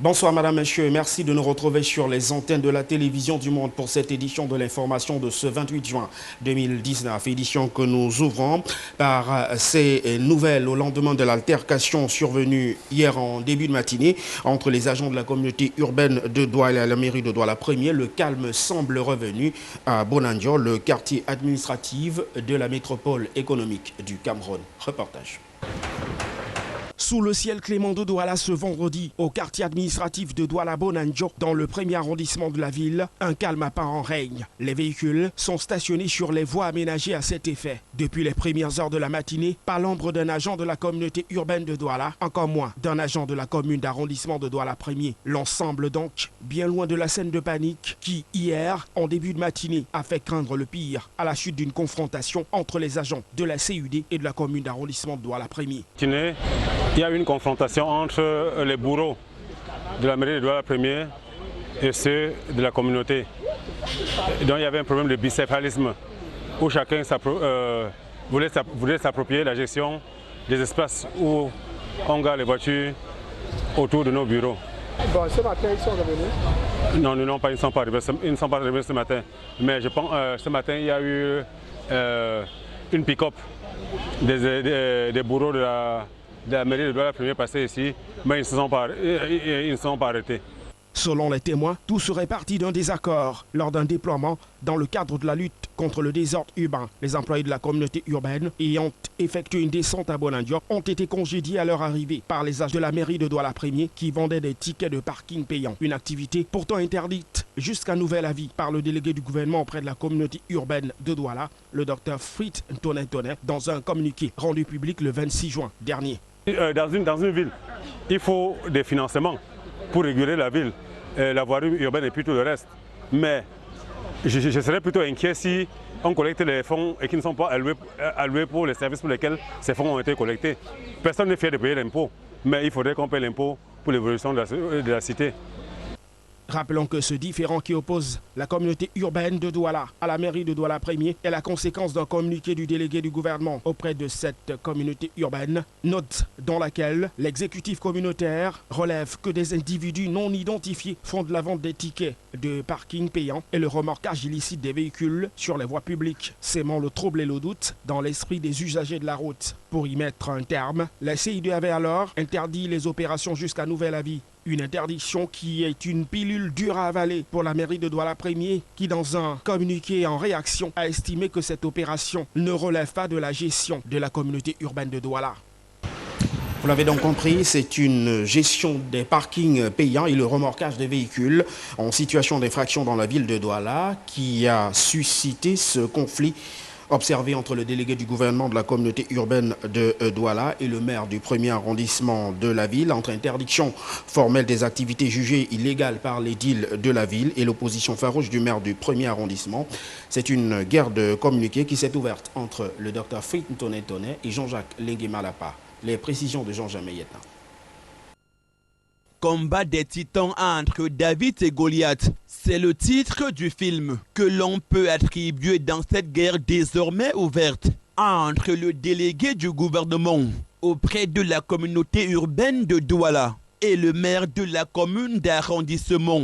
Bonsoir Madame, Monsieur, merci de nous retrouver sur les antennes de la télévision du Monde pour cette édition de l'information de ce 28 juin 2019. Édition que nous ouvrons par ces nouvelles au lendemain de l'altercation survenue hier en début de matinée entre les agents de la communauté urbaine de Douala et la mairie de Douala 1er. Le calme semble revenu à Bonandio, le quartier administratif de la métropole économique du Cameroun. Reportage. Sous le ciel clément de Douala ce vendredi, au quartier administratif de Douala-Bonandio, dans le premier arrondissement de la ville, un calme apparent règne. Les véhicules sont stationnés sur les voies aménagées à cet effet. Depuis les premières heures de la matinée, pas l'ombre d'un agent de la communauté urbaine de Douala, encore moins d'un agent de la commune d'arrondissement de Douala 1er. L'ensemble donc, bien loin de la scène de panique qui, hier, en début de matinée, a fait craindre le pire à la chute d'une confrontation entre les agents de la CUD et de la commune d'arrondissement de Douala 1er. Il y a eu une confrontation entre les bourreaux de la mairie de Douala 1er et ceux de la communauté. Donc il y avait un problème de bicéphalisme où chacun voulait s'approprier la gestion des espaces où on gare les voitures autour de nos bureaux. Bon, ce matin, ils sont revenus? Non, ils ne sont pas arrivés ce matin. Mais je pense ce matin, il y a eu une pick-up des bourreaux de la mairie de Douala 1er passé ici, mais ils ne sont pas arrêtés. Selon les témoins, tout serait parti d'un désaccord lors d'un déploiement dans le cadre de la lutte contre le désordre urbain. Les employés de la communauté urbaine ayant effectué une descente à Bonandio ont été congédiés à leur arrivée par les agents de la mairie de Douala 1er qui vendaient des tickets de parking payants. Une activité pourtant interdite jusqu'à nouvel avis par le délégué du gouvernement auprès de la communauté urbaine de Douala, le docteur Fritz Ntoné, dans un communiqué rendu public le 26 juin dernier. Dans une ville, il faut des financements pour réguler la ville, la voirie urbaine et puis tout le reste. Mais je serais plutôt inquiet si on collecte les fonds et qui ne sont pas alloués pour les services pour lesquels ces fonds ont été collectés. Personne n'est fier de payer l'impôt, mais il faudrait qu'on paye l'impôt pour l'évolution de la cité. Rappelons que ce différend qui oppose la communauté urbaine de Douala à la mairie de Douala 1er est la conséquence d'un communiqué du délégué du gouvernement auprès de cette communauté urbaine, note dans laquelle l'exécutif communautaire relève que des individus non identifiés font de la vente des tickets de parking payants et le remorquage illicite des véhicules sur les voies publiques, sémant le trouble et le doute dans l'esprit des usagers de la route. Pour y mettre un terme, la CID avait alors interdit les opérations jusqu'à nouvel avis. Une interdiction qui est une pilule dure à avaler pour la mairie de Douala 1er qui, dans un communiqué en réaction, a estimé que cette opération ne relève pas de la gestion de la communauté urbaine de Douala. Vous l'avez donc compris, c'est une gestion des parkings payants et le remorquage des véhicules en situation d'infraction dans la ville de Douala qui a suscité ce conflit observé entre le délégué du gouvernement de la communauté urbaine de Douala et le maire du premier arrondissement de la ville, entre interdiction formelle des activités jugées illégales par l'édile de la ville et l'opposition farouche du maire du premier arrondissement. C'est une guerre de communiqués qui s'est ouverte entre le docteur Fritz Ntoné et Jean-Jacques Lengue-Malapa. Les précisions de Jean-Jacques Meyetna. Combat des titans entre David et Goliath, c'est le titre du film que l'on peut attribuer dans cette guerre désormais ouverte entre le délégué du gouvernement auprès de la communauté urbaine de Douala et le maire de la commune d'arrondissement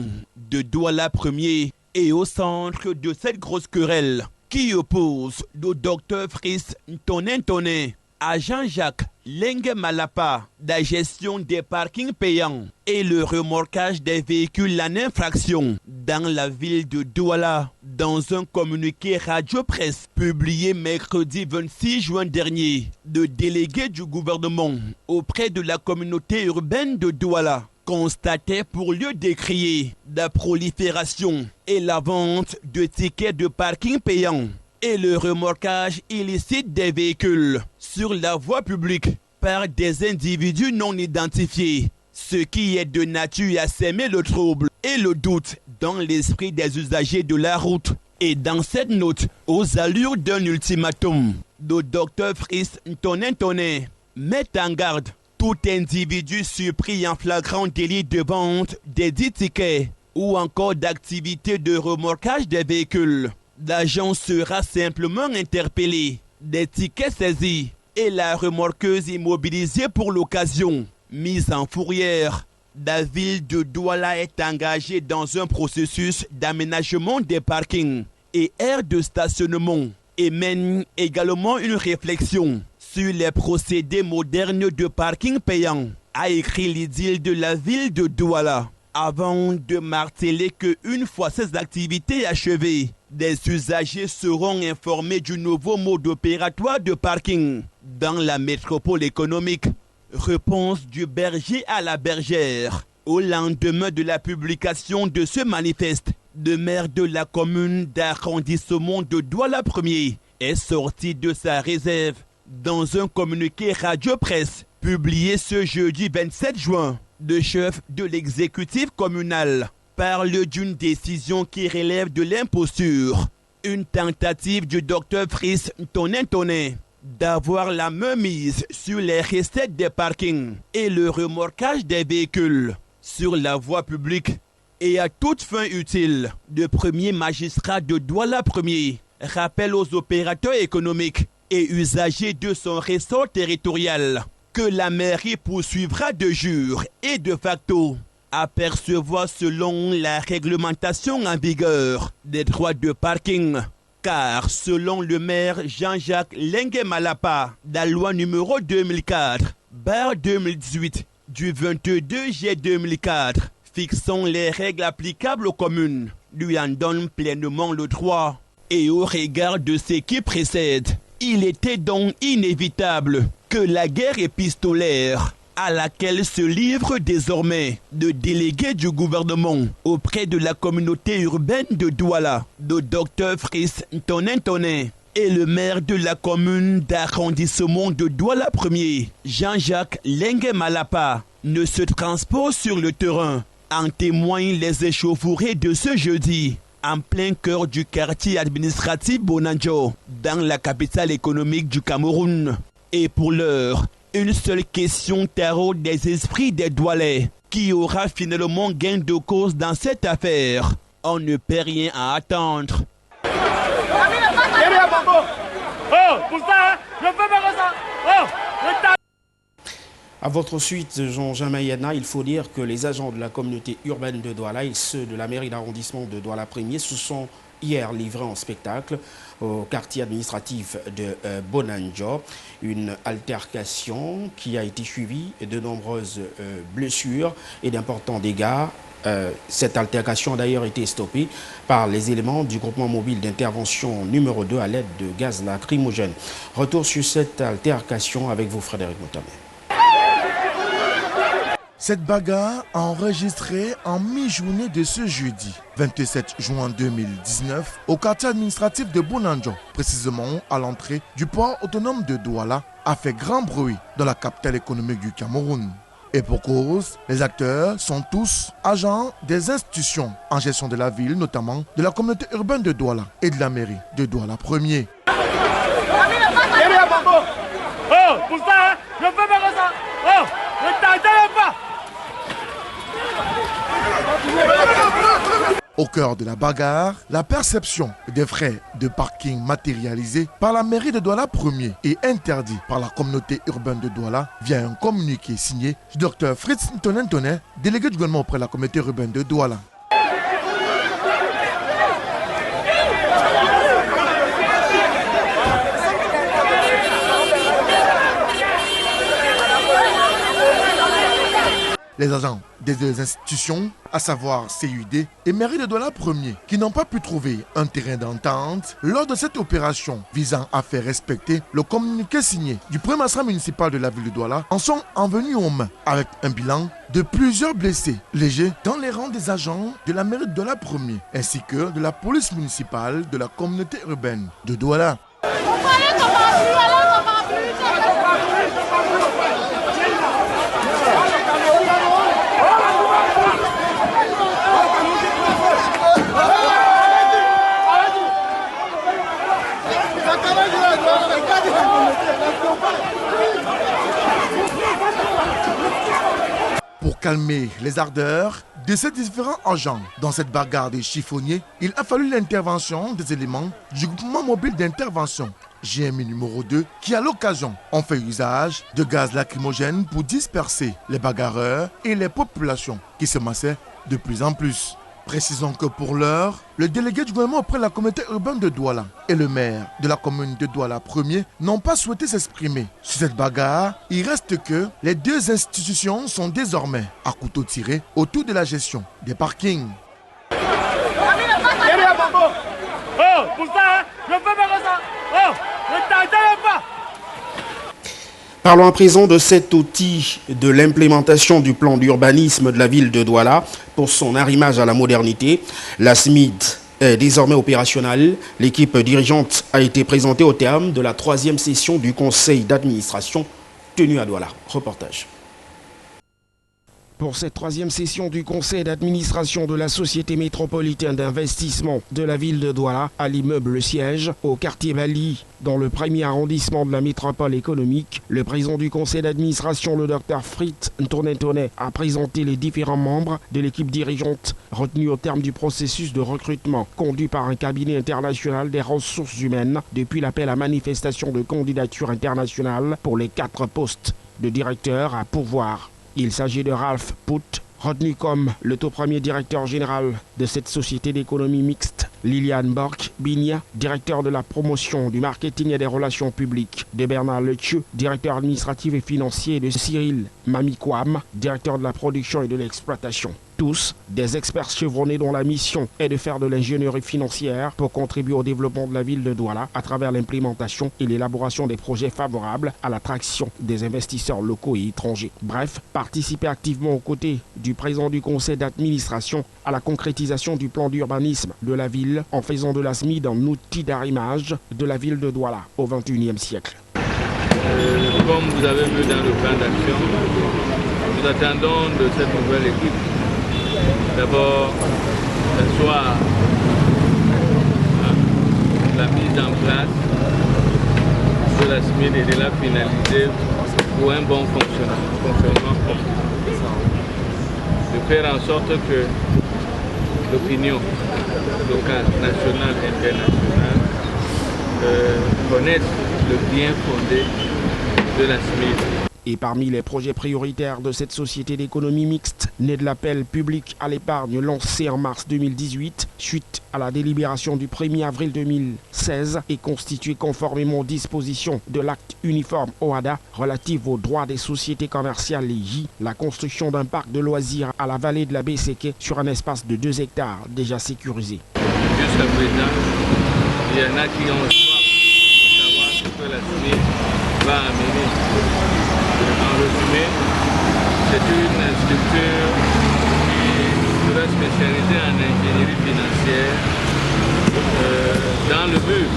de Douala 1er. Et au centre de cette grosse querelle qui oppose le docteur Fritz Ntoné à Jean-Jacques Lengue-Malapa, la gestion des parkings payants et le remorquage des véhicules en infraction dans la ville de Douala. Dans un communiqué radio-presse publié mercredi 26 juin dernier, le délégué du gouvernement auprès de la communauté urbaine de Douala constatait pour lieu décrier la prolifération et la vente de tickets de parking payants et le remorquage illicite des véhicules sur la voie publique par des individus non identifiés, ce qui est de nature à s'aimer le trouble et le doute dans l'esprit des usagers de la route. Et dans cette note, aux allures d'un ultimatum, le docteur Fritz Ntoné met en garde tout individu surpris en flagrant délit de vente des dits tickets ou encore d'activité de remorquage des véhicules. L'agent sera simplement interpellé, des tickets saisis et la remorqueuse immobilisée pour l'occasion, mise en fourrière la ville de Douala est engagée dans un processus d'aménagement des parkings et aires de stationnement et mène également une réflexion sur les procédés modernes de parking payant, a écrit l'édile de la ville de Douala, avant de marteler qu'une fois ces activités achevées, des usagers seront informés du nouveau mode opératoire de parking dans la métropole économique. Réponse du berger à la bergère. Au lendemain de la publication de ce manifeste, le maire de la commune d'arrondissement de Douala 1er est sorti de sa réserve. Dans un communiqué radio-presse publié ce jeudi 27 juin, le chef de l'exécutif communal parle d'une décision qui relève de l'imposture. Une tentative du docteur Fritz Ntonen d'avoir la main mise sur les recettes des parkings et le remorquage des véhicules sur la voie publique. Et à toute fin utile, le premier magistrat de Douala 1er rappelle aux opérateurs économiques et usagers de son ressort territorial que la mairie poursuivra de jure et de facto à percevoir selon la réglementation en vigueur des droits de parking. Car selon le maire Jean-Jacques Lengue-Malapa, la loi numéro 2004/2018 du 22 juillet 2004 fixant les règles applicables aux communes lui en donne pleinement le droit. Et au regard de ce qui précède, il était donc inévitable que la guerre épistolaire à laquelle se livre désormais le délégué du gouvernement auprès de la communauté urbaine de Douala, le docteur Fritz Ntonen, et le maire de la commune d'arrondissement de Douala 1er, Jean-Jacques Lengue-Malapa, ne se transpose sur le terrain. En témoignent les échauffourées de ce jeudi, en plein cœur du quartier administratif Bonanjo, dans la capitale économique du Cameroun. Et pour l'heure, une seule question taraude des esprits des Doualais. Qui aura finalement gain de cause dans cette affaire? On ne peut rien à attendre. À votre suite, Jean Mayena, il faut dire que les agents de la communauté urbaine de Douala et ceux de la mairie d'arrondissement de Douala 1er se sont hier livrés en spectacle au quartier administratif de Bonanjo. Une altercation qui a été suivie de nombreuses blessures et d'importants dégâts. Cette altercation a d'ailleurs été stoppée par les éléments du groupement mobile d'intervention numéro 2 à l'aide de gaz lacrymogène. Retour sur cette altercation avec vous, Frédéric Moutamé. Cette bagarre enregistrée en mi-journée de ce jeudi 27 juin 2019 au quartier administratif de Bonanjo, précisément à l'entrée du port autonome de Douala, a fait grand bruit dans la capitale économique du Cameroun. Et pour cause, les acteurs sont tous agents des institutions en gestion de la ville, notamment de la communauté urbaine de Douala et de la mairie de Douala 1er. Au cœur de la bagarre, la perception des frais de parking matérialisés par la mairie de Douala 1er et interdit par la communauté urbaine de Douala via un communiqué signé du Dr Fritz Ntonen, délégué du gouvernement auprès de la communauté urbaine de Douala. Les agents des deux institutions, à savoir CUD et mairie de Douala 1er, qui n'ont pas pu trouver un terrain d'entente lors de cette opération visant à faire respecter le communiqué signé du premier magistrat municipal de la ville de Douala, en sont venus aux mains avec un bilan de plusieurs blessés légers dans les rangs des agents de la mairie de Douala 1er ainsi que de la police municipale de la communauté urbaine de Douala. Pour calmer les ardeurs de ces différents agents dans cette bagarre des chiffonniers, il a fallu l'intervention des éléments du groupement mobile d'intervention GMI numéro 2 qui à l'occasion ont fait usage de gaz lacrymogène pour disperser les bagarreurs et les populations qui se massaient de plus en plus. Précisons que pour l'heure, le délégué du gouvernement auprès de la communauté urbaine de Douala et le maire de la commune de Douala 1er n'ont pas souhaité s'exprimer sur cette bagarre. Il reste que les deux institutions sont désormais à couteau tiré autour de la gestion des parkings. Parlons à présent de cet outil de l'implémentation du plan d'urbanisme de la ville de Douala pour son arrimage à la modernité. La SMID est désormais opérationnelle. L'équipe dirigeante a été présentée au terme de la 3e session du conseil d'administration tenue à Douala. Reportage. Pour cette 3e session du conseil d'administration de la Société métropolitaine d'investissement de la ville de Douala, à l'immeuble Le Siège, au quartier Bali, dans le 1er arrondissement de la métropole économique, le président du conseil d'administration, le Dr Fritz Ntonetone, a présenté les différents membres de l'équipe dirigeante retenus au terme du processus de recrutement conduit par un cabinet international des ressources humaines depuis l'appel à manifestation de candidature internationale pour les 4 postes de directeur à pourvoir. Il s'agit de Ralph Putt, retenu comme le tout premier directeur général de cette société d'économie mixte, Liliane Bork-Bigna, directeur de la promotion, du marketing et des relations publiques, de Bernard Letieu, directeur administratif et financier, de Cyril Mamikwam, directeur de la production et de l'exploitation. Tous des experts chevronnés dont la mission est de faire de l'ingénierie financière pour contribuer au développement de la ville de Douala à travers l'implémentation et l'élaboration des projets favorables à l'attraction des investisseurs locaux et étrangers. Bref, participer activement aux côtés du président du conseil d'administration à la concrétisation du plan d'urbanisme de la ville en faisant de la SMID un outil d'arrimage de la ville de Douala au XXIe siècle. Comme vous avez vu dans le plan d'action, nous attendons de cette nouvelle équipe d'abord soit la mise en place de la SMID et de la finaliser pour un bon fonctionnement. De faire en sorte que l'opinion locale, nationale et internationale connaisse le bien fondé de la SMID. Et parmi les projets prioritaires de cette société d'économie mixte, née de l'appel public à l'épargne lancé en mars 2018, suite à la délibération du 1er avril 2016 et constituée conformément aux dispositions de l'acte uniforme OHADA relative aux droits des sociétés commerciales EJ, la construction d'un parc de loisirs à la vallée de la Besseke sur un espace de 2 hectares déjà sécurisé. Jusqu'à présent, il y en a qui ont soif de savoir ce que la SMID va amener. En résumé, c'est une structure qui sera spécialisée en ingénierie financière dans le but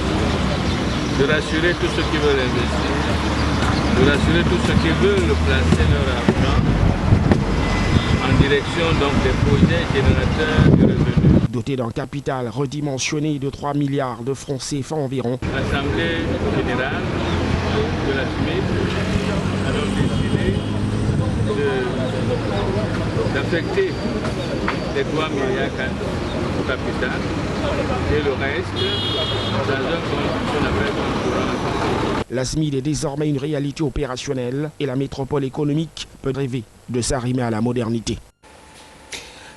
de rassurer tous ceux qui veulent investir, de rassurer tous ceux qui veulent placer leur argent en direction donc des projets générateurs de revenus. Doté d'un capital redimensionné de 3 milliards de francs CFA environ. L'Assemblée générale de la SMID a donc décidé d'affecter les 3 milliards au capital et le reste dans un fonds qu'on appelle courant. La SMID est désormais une réalité opérationnelle et la métropole économique peut rêver de s'arrimer à la modernité.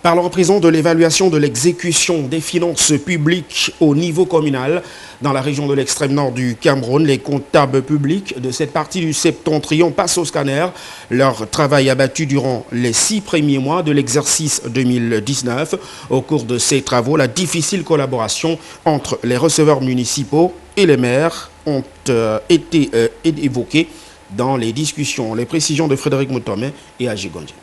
Parlons à présent de l'évaluation de l'exécution des finances publiques au niveau communal. Dans la région de l'extrême nord du Cameroun, les comptables publics de cette partie du septentrion passent au scanner. Leur travail abattu durant les 6 premiers mois de l'exercice 2019. Au cours de ces travaux, la difficile collaboration entre les receveurs municipaux et les maires ont été évoquées dans les discussions. Les précisions de Frédéric Moutomé et Agi Gondje.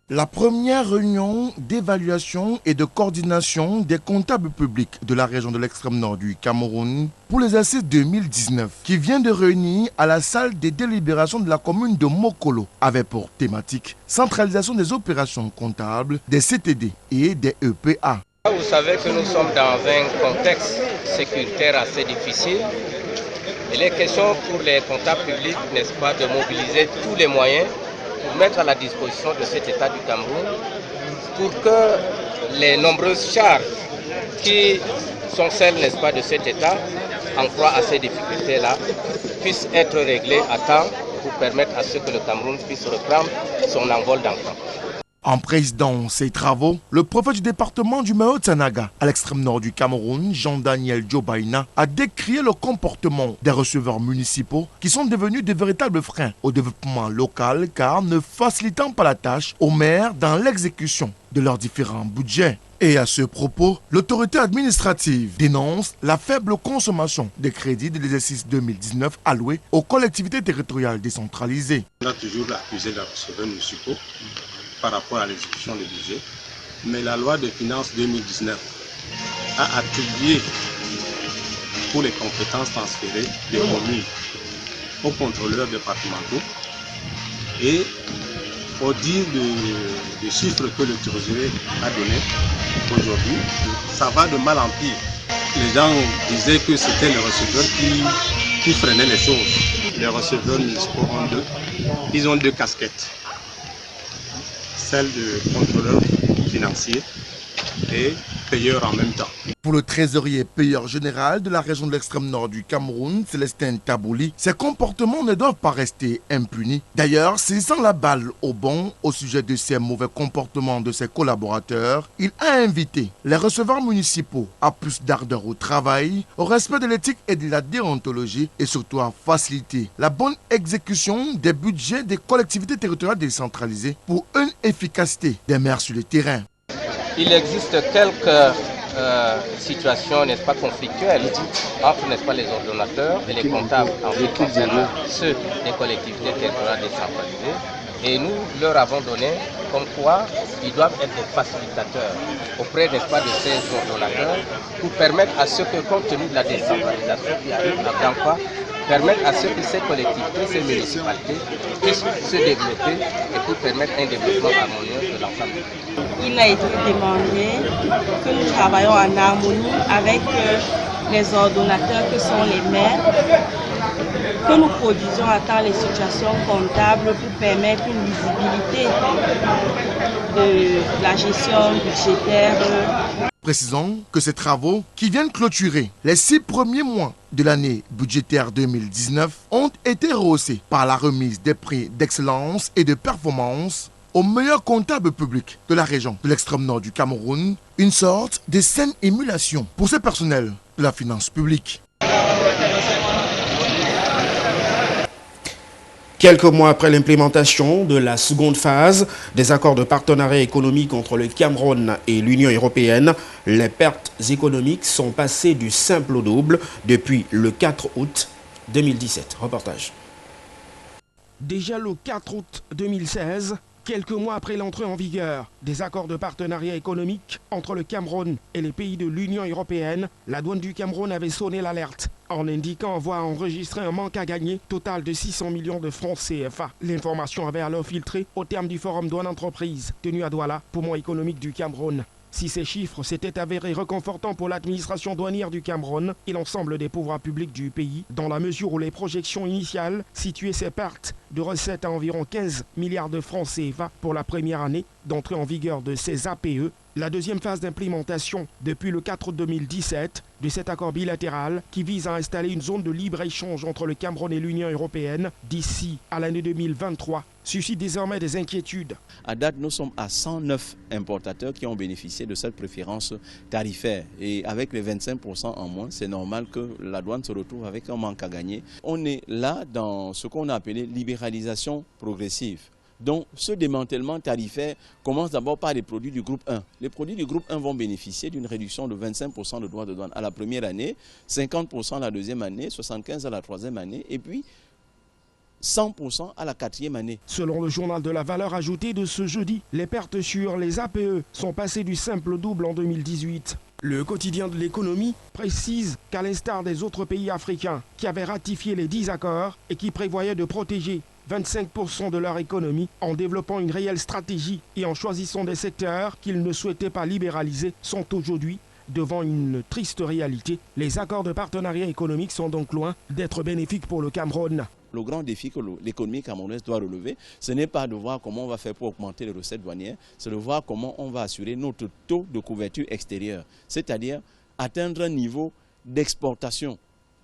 La première réunion d'évaluation et de coordination des comptables publics de la région de l'extrême nord du Cameroun pour l'exercice 2019 qui vient de réunir à la salle des délibérations de la commune de Mokolo avait pour thématique centralisation des opérations comptables, des CTD et des EPA. Vous savez que nous sommes dans un contexte sécuritaire assez difficile. Il est question pour les comptables publics, n'est-ce pas, de mobiliser tous les moyens pour mettre à la disposition de cet État du Cameroun pour que les nombreuses charges qui sont celles, n'est-ce pas, de cet État en croit à ces difficultés-là, puissent être réglées à temps pour permettre à ce que le Cameroun puisse reprendre son envol d'enfant. En présidant ces travaux, le préfet du département du Mahot-Sanaga, à l'extrême nord du Cameroun, Jean-Daniel Djobaina, a décrié le comportement des receveurs municipaux qui sont devenus de véritables freins au développement local car ne facilitant pas la tâche aux maires dans l'exécution de leurs différents budgets. Et à ce propos, l'autorité administrative dénonce la faible consommation des crédits de l'exercice 2019 alloués aux collectivités territoriales décentralisées. On a toujours accusé les receveurs municipaux par rapport à l'exécution du budget, mais la loi de finances 2019 a attribué pour les compétences transférées des communes aux contrôleurs départementaux et au dire des chiffres que le trésorier a donnés aujourd'hui, ça va de mal en pire. Les gens disaient que c'était les receveurs qui freinaient les choses. Les receveurs municipaux ils ont deux casquettes. Celle de contrôleur financier et payeur en même temps. Pour le trésorier payeur général de la région de l'extrême nord du Cameroun, Célestin Tabouli, ces comportements ne doivent pas rester impunis. D'ailleurs, saisissant la balle au bon au sujet de ces mauvais comportements de ses collaborateurs, il a invité les receveurs municipaux à plus d'ardeur au travail, au respect de l'éthique et de la déontologie et surtout à faciliter la bonne exécution des budgets des collectivités territoriales décentralisées pour une efficacité des maires sur le terrain. Il existe quelques situations, n'est-ce pas, conflictuelles entre, n'est-ce pas, les ordonnateurs et les comptables en ce qui concerne ceux des collectivités territoriales décentralisées. Et nous leur avons donné comme quoi ils doivent être des facilitateurs auprès, n'est-ce pas, de ces ordonnateurs pour permettre à ceux que, compte tenu de la décentralisation qui arrive à grands pas, permettre à ce que ces collectivités, ces municipalités puissent se développer et pour permettre un développement harmonieux de l'ensemble. Il a été demandé que nous travaillons en harmonie avec les ordonnateurs que sont les maires, que nous produisions à temps les situations comptables pour permettre une visibilité de la gestion budgétaire. Précisons que ces travaux, qui viennent clôturer les 6 premiers mois de l'année budgétaire 2019, ont été rehaussés par la remise des prix d'excellence et de performance aux meilleurs comptables publics de la région de l'extrême nord du Cameroun, une sorte de saine émulation pour ces personnels de la finance publique. Quelques mois après l'implémentation de la seconde phase des accords de partenariat économique entre le Cameroun et l'Union européenne, les pertes économiques sont passées du simple au double depuis le 4 août 2017. Reportage. Déjà le 4 août 2016, quelques mois après l'entrée en vigueur des accords de partenariat économique entre le Cameroun et les pays de l'Union européenne, la douane du Cameroun avait sonné l'alerte en indiquant avoir enregistré un manque à gagner total de 600 millions de francs CFA. L'information avait alors filtré au terme du forum douane entreprise tenu à Douala, poumon économique du Cameroun. Si ces chiffres s'étaient avérés réconfortants pour l'administration douanière du Cameroun et l'ensemble des pouvoirs publics du pays, dans la mesure où les projections initiales situaient ces pertes de recettes à environ 15 milliards de francs CFA pour la première année d'entrée en vigueur de ces APE, la deuxième phase d'implémentation depuis le 4 août 2017 de cet accord bilatéral qui vise à installer une zone de libre-échange entre le Cameroun et l'Union européenne d'ici à l'année 2023 suscite désormais des inquiétudes. À date, nous sommes à 109 importateurs qui ont bénéficié de cette préférence tarifaire. Et avec les 25% en moins, c'est normal que la douane se retrouve avec un manque à gagner. On est là dans ce qu'on a appelé libéralisation progressive. Donc ce démantèlement tarifaire commence d'abord par les produits du groupe 1. Les produits du groupe 1 vont bénéficier d'une réduction de 25% de droits de douane à la première année, 50% la deuxième année, 75% à la troisième année et puis 100% à la quatrième année. Selon le journal de la valeur ajoutée de ce jeudi, les pertes sur les APE sont passées du simple au double en 2018. Le quotidien de l'économie précise qu'à l'instar des autres pays africains qui avaient ratifié les 10 accords et qui prévoyaient de protéger 25% de leur économie en développant une réelle stratégie et en choisissant des secteurs qu'ils ne souhaitaient pas libéraliser, sont aujourd'hui devant une triste réalité. Les accords de partenariat économique sont donc loin d'être bénéfiques pour le Cameroun. Le grand défi que l'économie camerounaise doit relever, ce n'est pas de voir comment on va faire pour augmenter les recettes douanières, c'est de voir comment on va assurer notre taux de couverture extérieure, c'est-à-dire atteindre un niveau d'exportation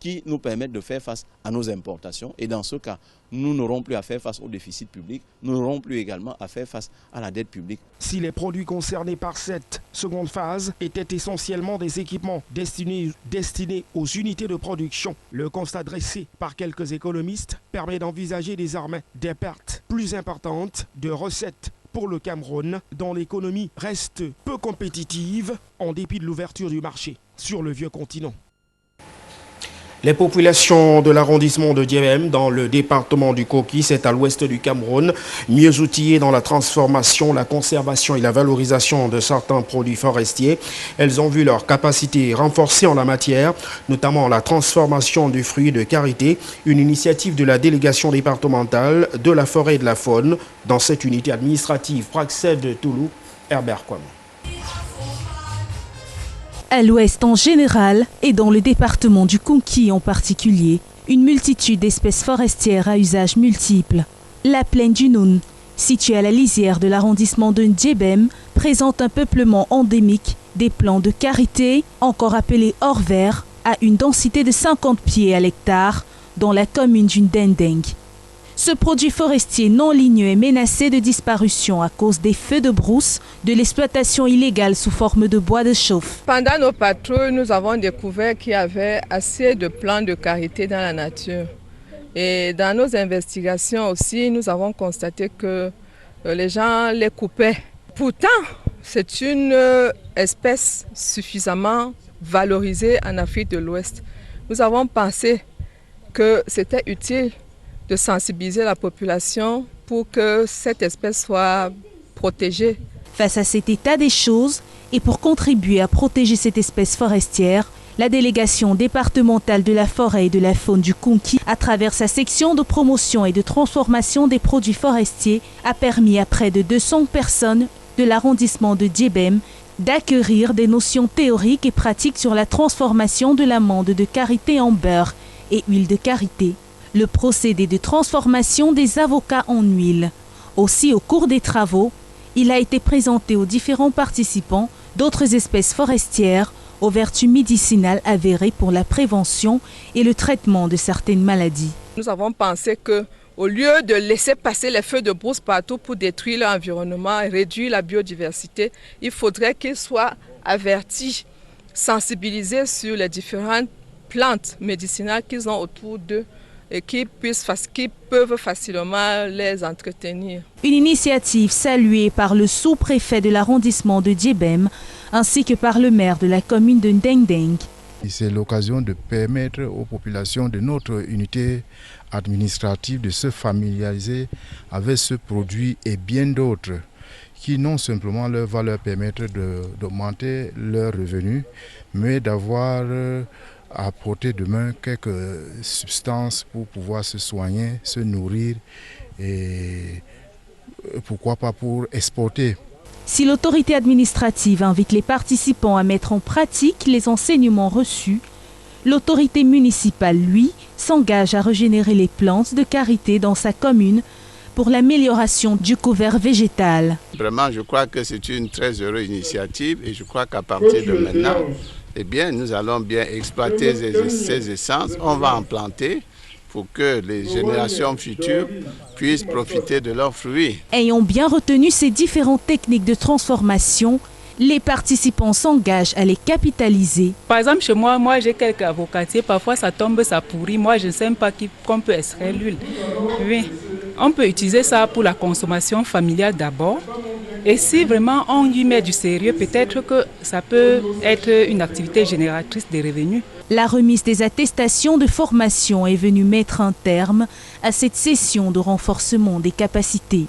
qui nous permettent de faire face à nos importations. Et dans ce cas, nous n'aurons plus à faire face au déficit public, nous n'aurons plus également à faire face à la dette publique. Si les produits concernés par cette seconde phase étaient essentiellement des équipements destinés aux unités de production, le constat dressé par quelques économistes permet d'envisager désormais des pertes plus importantes de recettes pour le Cameroun, dont l'économie reste peu compétitive en dépit de l'ouverture du marché sur le vieux continent. Les populations de l'arrondissement de Diébem dans le département du Koki, c'est à l'ouest du Cameroun, mieux outillées dans la transformation, la conservation et la valorisation de certains produits forestiers. Elles ont vu leur capacité renforcée en la matière, notamment la transformation du fruit de karité, une initiative de la délégation départementale de la forêt et de la faune dans cette unité administrative Praxed de Toulou, Herbert Kwame. À l'ouest en général et dans le département du Konki en particulier, une multitude d'espèces forestières à usage multiple. La plaine du Noun, située à la lisière de l'arrondissement de Ndiébem, présente un peuplement endémique des plants de karité, encore appelés hors vert, à une densité de 50 pieds à l'hectare dans la commune du Ndendeng. Ce produit forestier non ligneux est menacé de disparition à cause des feux de brousse, de l'exploitation illégale sous forme de bois de chauffe. Pendant nos patrouilles, nous avons découvert qu'il y avait assez de plants de karité dans la nature. Et dans nos investigations aussi, nous avons constaté que les gens les coupaient. Pourtant, c'est une espèce suffisamment valorisée en Afrique de l'Ouest. Nous avons pensé que c'était utile de sensibiliser la population pour que cette espèce soit protégée. Face à cet état des choses et pour contribuer à protéger cette espèce forestière, la délégation départementale de la forêt et de la faune du Konki, à travers sa section de promotion et de transformation des produits forestiers, a permis à près de 200 personnes de l'arrondissement de Diébem d'acquérir des notions théoriques et pratiques sur la transformation de l'amande de karité en beurre et huile de karité, le procédé de transformation des avocats en huile. Aussi, au cours des travaux, il a été présenté aux différents participants d'autres espèces forestières aux vertus médicinales avérées pour la prévention et le traitement de certaines maladies. Nous avons pensé que, au lieu de laisser passer les feux de brousse partout pour détruire l'environnement et réduire la biodiversité, il faudrait qu'ils soient avertis, sensibilisés sur les différentes plantes médicinales qu'ils ont autour d'eux et qui peuvent facilement les entretenir. Une initiative saluée par le sous-préfet de l'arrondissement de Diébem ainsi que par le maire de la commune de Ndendeng. C'est l'occasion de permettre aux populations de notre unité administrative de se familiariser avec ce produit et bien d'autres qui non simplement va leur permettre d'augmenter leurs revenus, mais d'avoir à portée de main quelques substances pour pouvoir se soigner, se nourrir et pourquoi pas pour exporter. Si l'autorité administrative invite les participants à mettre en pratique les enseignements reçus, l'autorité municipale, lui, s'engage à régénérer les plantes de karité dans sa commune pour l'amélioration du couvert végétal. Vraiment, je crois que c'est une très heureuse initiative et je crois qu'à partir de maintenant, eh bien, nous allons bien exploiter ces essences. On va en planter pour que les générations futures puissent profiter de leurs fruits. Ayant bien retenu ces différentes techniques de transformation, les participants s'engagent à les capitaliser. Par exemple, chez moi j'ai quelques avocatiers, parfois ça tombe, ça pourrit. Moi, je ne sais pas qu'on peut extraire l'huile. Oui, on peut utiliser ça pour la consommation familiale d'abord. Et si vraiment on y met du sérieux, peut-être que ça peut être une activité génératrice de revenus. La remise des attestations de formation est venue mettre un terme à cette session de renforcement des capacités.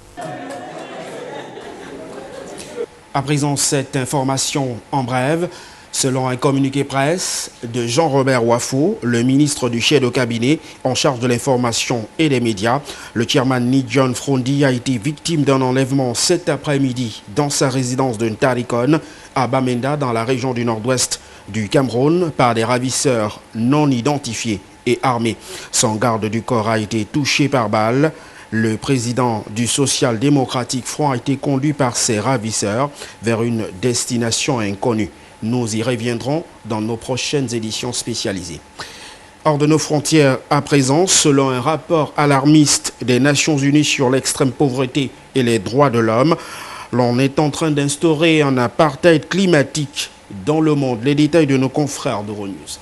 À présent, cette information en brève. Selon un communiqué presse de Jean-Robert Wafo, le ministre du chef de cabinet en charge de l'information et des médias, le chairman Ni John Frondi a été victime d'un enlèvement cet après-midi dans sa résidence de Ntarikon à Bamenda dans la région du nord-ouest du Cameroun par des ravisseurs non identifiés et armés. Son garde du corps a été touché par balle. Le président du social-démocratique Front a été conduit par ses ravisseurs vers une destination inconnue. Nous y reviendrons dans nos prochaines éditions spécialisées. Hors de nos frontières à présent, selon un rapport alarmiste des Nations Unies sur l'extrême pauvreté et les droits de l'homme, l'on est en train d'instaurer un apartheid climatique dans le monde. Les détails de nos confrères d'Euronews.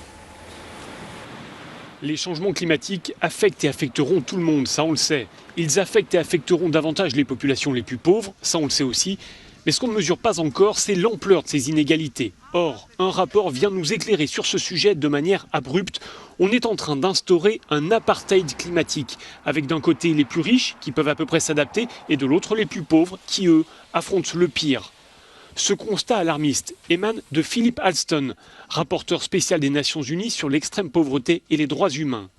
Les changements climatiques affectent et affecteront tout le monde, ça on le sait. Ils affectent et affecteront davantage les populations les plus pauvres, ça on le sait aussi. Mais ce qu'on ne mesure pas encore, c'est l'ampleur de ces inégalités. Or, un rapport vient nous éclairer sur ce sujet de manière abrupte. On est en train d'instaurer un apartheid climatique, avec d'un côté les plus riches, qui peuvent à peu près s'adapter, et de l'autre les plus pauvres, qui eux, affrontent le pire. Ce constat alarmiste émane de Philip Alston, rapporteur spécial des Nations Unies sur l'extrême pauvreté et les droits humains.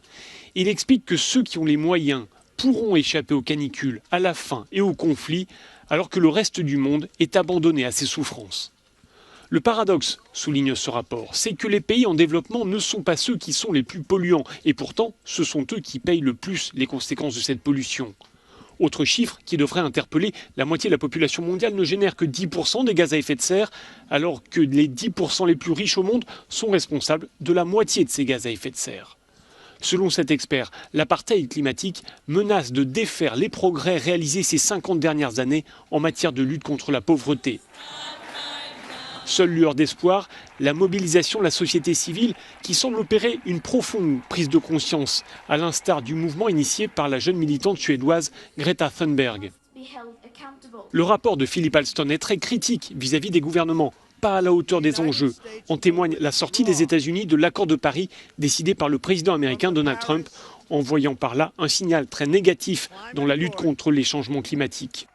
Il explique que ceux qui ont les moyens pourront échapper aux canicules, à la faim et aux conflits, alors que le reste du monde est abandonné à ses souffrances. Le paradoxe, souligne ce rapport, c'est que les pays en développement ne sont pas ceux qui sont les plus polluants, et pourtant ce sont eux qui payent le plus les conséquences de cette pollution. Autre chiffre qui devrait interpeller, la moitié de la population mondiale ne génère que 10% des gaz à effet de serre, alors que les 10% les plus riches au monde sont responsables de la moitié de ces gaz à effet de serre. Selon cet expert, l'apartheid climatique menace de défaire les progrès réalisés ces 50 dernières années en matière de lutte contre la pauvreté. Seule lueur d'espoir, la mobilisation de la société civile qui semble opérer une profonde prise de conscience, à l'instar du mouvement initié par la jeune militante suédoise Greta Thunberg. Le rapport de Philip Alston est très critique vis-à-vis des gouvernements, pas à la hauteur des enjeux. En témoigne la sortie des États-Unis de l'accord de Paris décidé par le président américain Donald Trump, envoyant par là un signal très négatif dans la lutte contre les changements climatiques.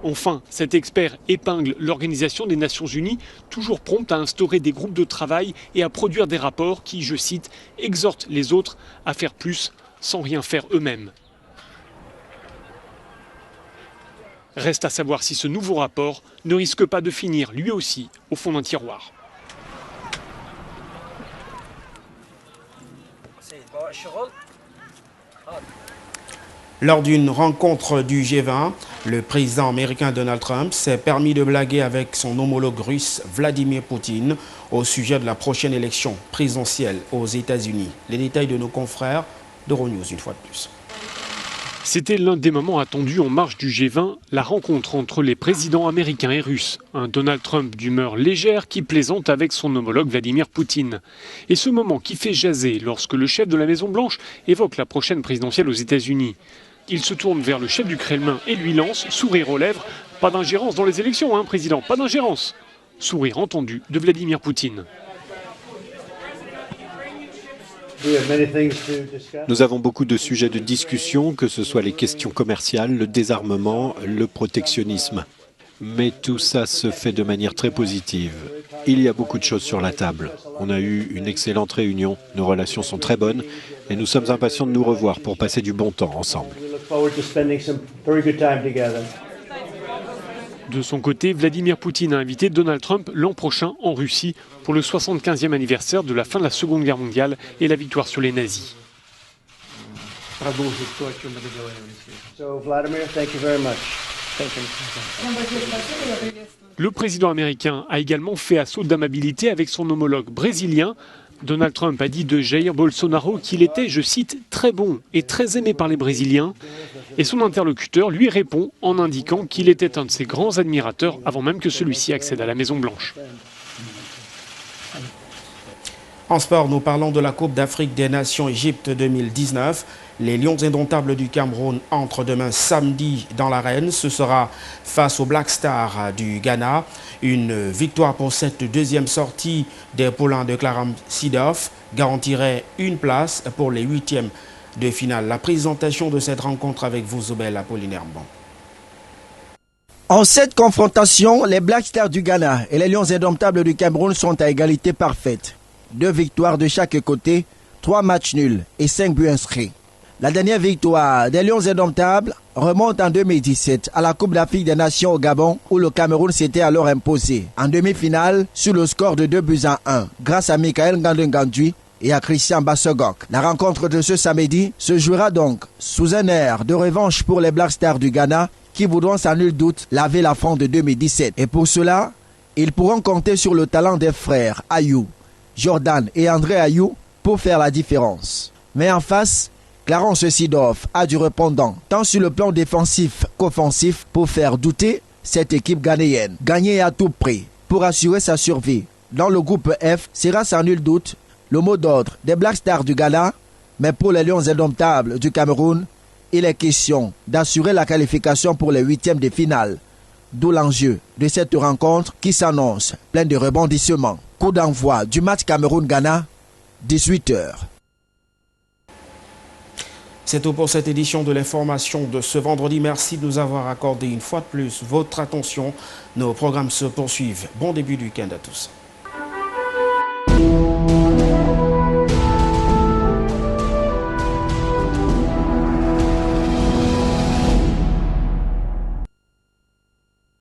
Enfin, cet expert épingle l'Organisation des Nations Unies, toujours prompte à instaurer des groupes de travail et à produire des rapports qui, je cite, exhortent les autres à faire plus sans rien faire eux-mêmes. Reste à savoir si ce nouveau rapport ne risque pas de finir, lui aussi, au fond d'un tiroir. Lors d'une rencontre du G20, le président américain Donald Trump s'est permis de blaguer avec son homologue russe Vladimir Poutine au sujet de la prochaine élection présidentielle aux États-Unis. Les détails de nos confrères d'Euronews une fois de plus. C'était l'un des moments attendus en marge du G20, la rencontre entre les présidents américains et russes. Un Donald Trump d'humeur légère qui plaisante avec son homologue Vladimir Poutine. Et ce moment qui fait jaser lorsque le chef de la Maison-Blanche évoque la prochaine présidentielle aux États-Unis. Il se tourne vers le chef du Kremlin et lui lance, sourire aux lèvres, « Pas d'ingérence dans les élections, hein, président, pas d'ingérence !» Sourire entendu de Vladimir Poutine. Nous avons beaucoup de sujets de discussion, que ce soit les questions commerciales, le désarmement, le protectionnisme. Mais tout ça se fait de manière très positive. Il y a beaucoup de choses sur la table. On a eu une excellente réunion, nos relations sont très bonnes et nous sommes impatients de nous revoir pour passer du bon temps ensemble. De son côté, Vladimir Poutine a invité Donald Trump l'an prochain en Russie pour le 75e anniversaire de la fin de la Seconde Guerre mondiale et la victoire sur les nazis. Le président américain a également fait assaut d'amabilité avec son homologue brésilien. Donald Trump a dit de Jair Bolsonaro qu'il était, je cite, très bon et très aimé par les Brésiliens. Et son interlocuteur lui répond en indiquant qu'il était un de ses grands admirateurs avant même que celui-ci accède à la Maison-Blanche. En sport, nous parlons de la Coupe d'Afrique des Nations Égypte 2019. Les Lions indomptables du Cameroun entrent demain samedi dans l'arène. Ce sera face aux Black Stars du Ghana. Une victoire pour cette deuxième sortie des poulains de Claram Seedorf garantirait une place pour les huitièmes de finale. La présentation de cette rencontre avec vous, Zobel Apollinaire Bon. En cette confrontation, les Black Stars du Ghana et les Lions indomptables du Cameroun sont à égalité parfaite. 2 victoires de chaque côté, 3 matchs nuls et 5 buts inscrits. La dernière victoire des Lions indomptables remonte en 2017 à la Coupe d'Afrique des Nations au Gabon où le Cameroun s'était alors imposé en demi-finale sur le score de 2-1 grâce à Michael Ngandou et à Christian Bassogok. La rencontre de ce samedi se jouera donc sous un air de revanche pour les Black Stars du Ghana qui voudront sans nul doute laver l'affront de 2017. Et pour cela, ils pourront compter sur le talent des frères Ayou, Jordan et André Ayou pour faire la différence. Mais en face, Clarence Seedorf a du répondant, tant sur le plan défensif qu'offensif, pour faire douter cette équipe ghanéenne. Gagner à tout prix pour assurer sa survie dans le groupe F sera sans nul doute le mot d'ordre des Black Stars du Ghana, mais pour les Lions indomptables du Cameroun, il est question d'assurer la qualification pour les huitièmes de finale. D'où l'enjeu de cette rencontre qui s'annonce pleine de rebondissements. Coup d'envoi du match Cameroun-Ghana, 18h. C'est tout pour cette édition de l'information de ce vendredi. Merci de nous avoir accordé une fois de plus votre attention. Nos programmes se poursuivent. Bon début du week-end à tous.